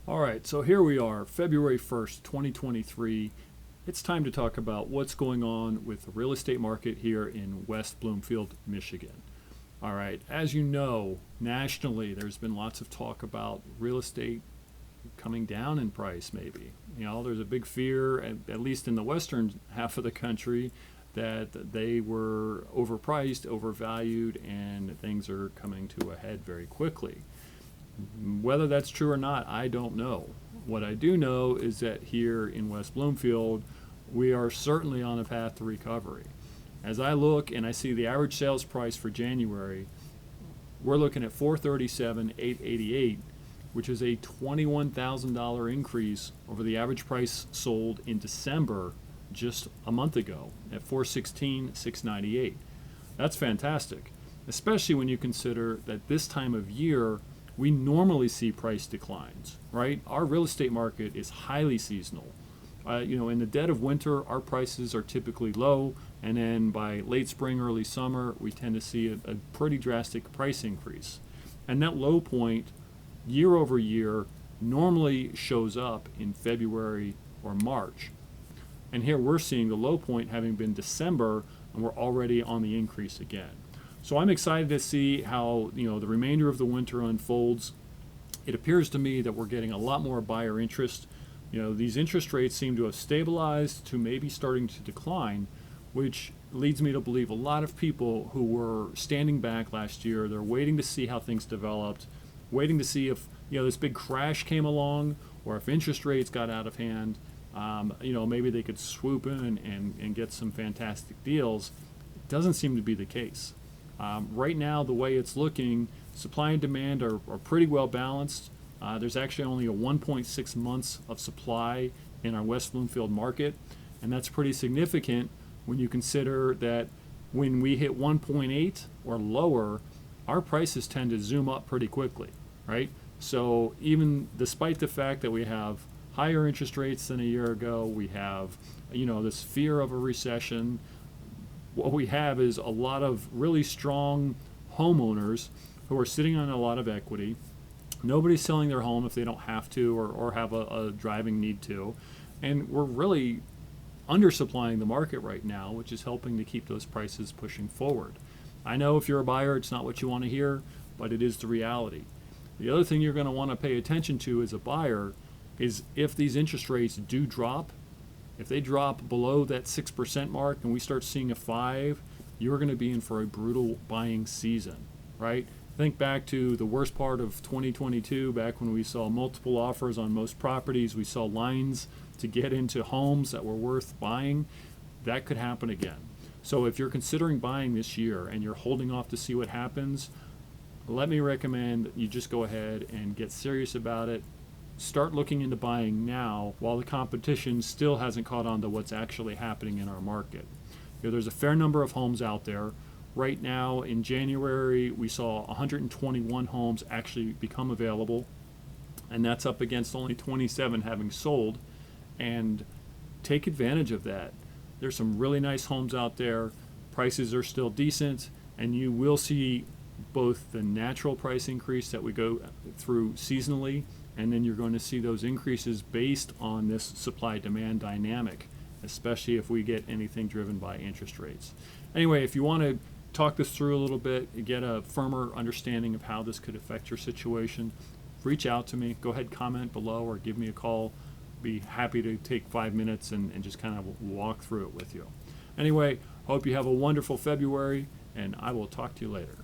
All right, so here we are, February 1st, 2023. It's time to talk about what's going on with the real estate market here in West Bloomfield, Michigan. All right, as you know, nationally, there's been lots of talk about real estate coming down in price, maybe. There's a big fear, at least in the western half of the country, that they were overpriced, overvalued, and things are coming to a head very quickly. Whether that's true or not, I don't know. What I do know is that here in West Bloomfield, we are certainly on a path to recovery. As I look and I see the average sales price for January, we're looking at $437,888, which is a $21,000 increase over the average price sold in December just a month ago at $416,698. That's fantastic, especially when you consider that this time of year we normally see price declines, right? Our real estate market is highly seasonal. In the dead of winter, our prices are typically low, and then by late spring, early summer, we tend to see a pretty drastic price increase. And that low point, year over year, normally shows up in February or March. And here we're seeing the low point having been December, and we're already on the increase again. So I'm excited to see how the remainder of the winter unfolds. It appears to me that we're getting a lot more buyer interest. These interest rates seem to have stabilized to maybe starting to decline, which leads me to believe a lot of people who were standing back last year, they're waiting to see how things developed, waiting to see if this big crash came along or if interest rates got out of hand. Maybe they could swoop in and get some fantastic deals. It doesn't seem to be the case. Right now, the way it's looking, supply and demand are pretty well balanced. There's actually only a 1.6 months of supply in our West Bloomfield market, and that's pretty significant when you consider that when we hit 1.8 or lower, our prices tend to zoom up pretty quickly, right? So even despite the fact that we have higher interest rates than a year ago, we have this fear of a recession. What we have is a lot of really strong homeowners who are sitting on a lot of equity. Nobody's selling their home if they don't have to or have a driving need to. And we're really undersupplying the market right now, which is helping to keep those prices pushing forward. I know if you're a buyer, it's not what you want to hear, but it is the reality. The other thing you're going to want to pay attention to as a buyer is if these interest rates do drop. If they drop below that 6% mark and we start seeing a 5, you're going to be in for a brutal buying season, right? Think back to the worst part of 2022, back when we saw multiple offers on most properties. We saw lines to get into homes that were worth buying. That could happen again. So if you're considering buying this year and you're holding off to see what happens, let me recommend you just go ahead and get serious about it. Start looking into buying now while the competition still hasn't caught on to what's actually happening in our market. There's a fair number of homes out there. Right now in January, we saw 121 homes actually become available, and that's up against only 27 having sold. And take advantage of that. There's some really nice homes out there. Prices are still decent, and you will see both the natural price increase that we go through seasonally, and then you're going to see those increases based on this supply-demand dynamic, especially if we get anything driven by interest rates. Anyway, if you want to talk this through a little bit, get a firmer understanding of how this could affect your situation, reach out to me. Go ahead, comment below, or give me a call. Be happy to take 5 minutes and just kind of walk through it with you. Anyway, hope you have a wonderful February, and I will talk to you later.